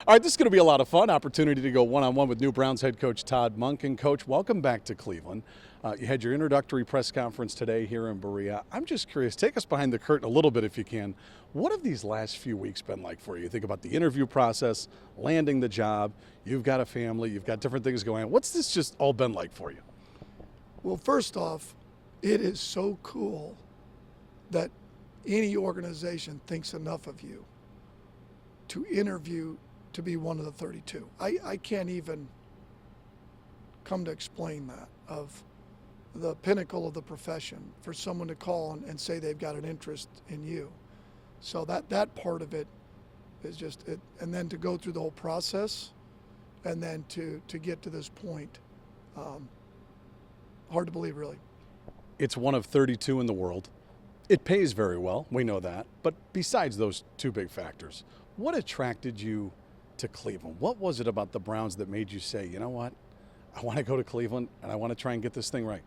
All right, this is going to be a lot of fun. Opportunity to go one-on-one with new Browns head coach Todd Monken. Coach, welcome back to Cleveland. You had your introductory press conference today here in Berea. I'm just curious, take us behind the curtain a little bit if you can. What have these last few weeks been like for you? You think about the interview process, landing the job, you've got a family, you've got different things going on. What's this just all been like for you? Well, first off, it is so cool that any organization thinks enough of you to interview to be one of the 32. I can't even come to explain that, of the pinnacle of the profession, for someone to call and say they've got an interest in you. So that part of it is just it. And then to go through the whole process and then to get to this point, hard to believe, really. It's one of 32 in the world. It pays very well, we know that. But besides those two big factors, what attracted you to Cleveland? What was it about the Browns that made you say, you know what, I want to go to Cleveland and I want to try and get this thing right?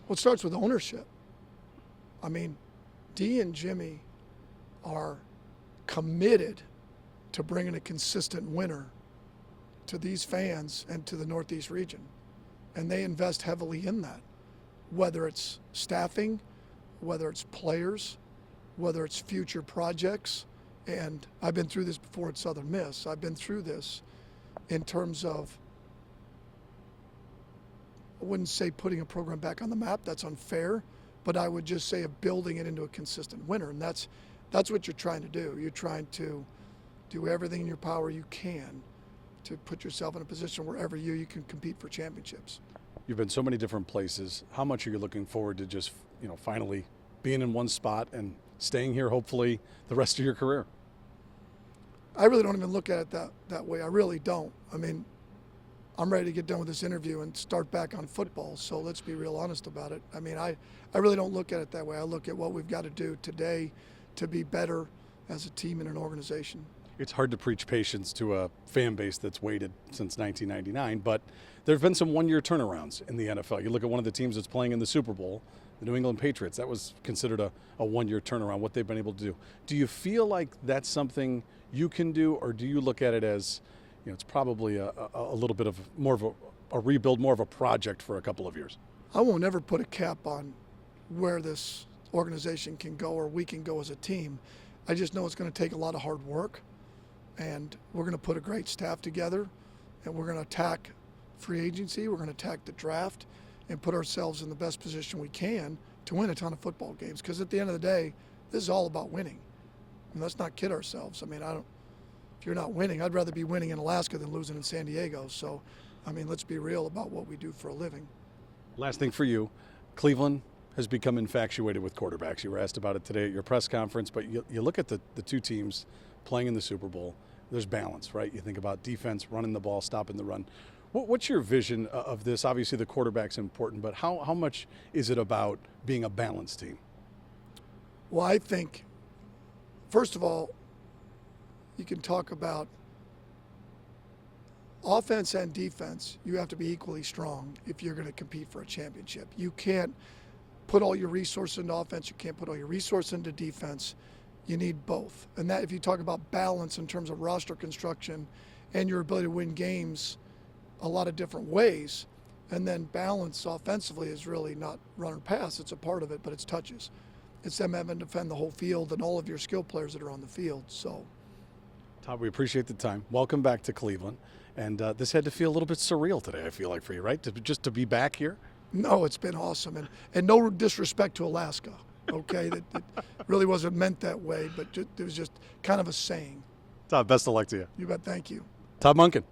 Well, it starts with ownership. I mean, Dee and Jimmy are committed to bringing a consistent winner to these fans and to the Northeast region. And they invest heavily in that, whether it's staffing, whether it's players, whether it's future projects. And I've been through this before at Southern Miss. I've been through this in terms of, I wouldn't say putting a program back on the map, that's unfair, but I would just say of building it into a consistent winner. And that's what you're trying to do. You're trying to do everything in your power you can to put yourself in a position where every year you can compete for championships. You've been so many different places. How much are you looking forward to just, finally being in one spot and staying here, hopefully, the rest of your career? I really don't even look at it that way. I really don't. I mean, I'm ready to get done with this interview and start back on football, so let's be real honest about it. I mean, I really don't look at it that way. I look at what we've got to do today to be better as a team and an organization. It's hard to preach patience to a fan base that's waited since 1999, but there have been some one-year turnarounds in the NFL. You look at one of the teams that's playing in the Super Bowl, the New England Patriots. That was considered a one-year turnaround, what they've been able to do. Do you feel like that's something you can do, or do you look at it as, it's probably a little bit of more of a rebuild, more of a project for a couple of years? I won't ever put a cap on where this organization can go or we can go as a team. I just know it's going to take a lot of hard work, and we're going to put a great staff together, and we're going to attack free agency, we're going to attack the draft, and put ourselves in the best position we can to win a ton of football games. Because at the end of the day, this is all about winning. And let's not kid ourselves. I mean, if you're not winning, I'd rather be winning in Alaska than losing in San Diego. So, I mean, let's be real about what we do for a living. Last thing for you, Cleveland has become infatuated with quarterbacks. You were asked about it today at your press conference, but you look at the two teams playing in the Super Bowl, there's balance, right? You think about defense, running the ball, stopping the run. What's your vision of this? Obviously, the quarterback's important, but how much is it about being a balanced team? Well, I think, first of all, you can talk about offense and defense. You have to be equally strong if you're going to compete for a championship. You can't put all your resources into offense. You can't put all your resources into defense. You need both. And that, if you talk about balance in terms of roster construction and your ability to win games a lot of different ways, and then balance offensively is really not run or pass. It's a part of it, but it's touches. It's them having to defend the whole field and all of your skill players that are on the field. So, Todd, we appreciate the time. Welcome back to Cleveland. And this had to feel a little bit surreal today, I feel like, for you, right? Just to be back here? No, it's been awesome. And no disrespect to Alaska, okay? It really wasn't meant that way, but it was just kind of a saying. Todd, best of luck to you. You bet. Thank you. Todd Monken.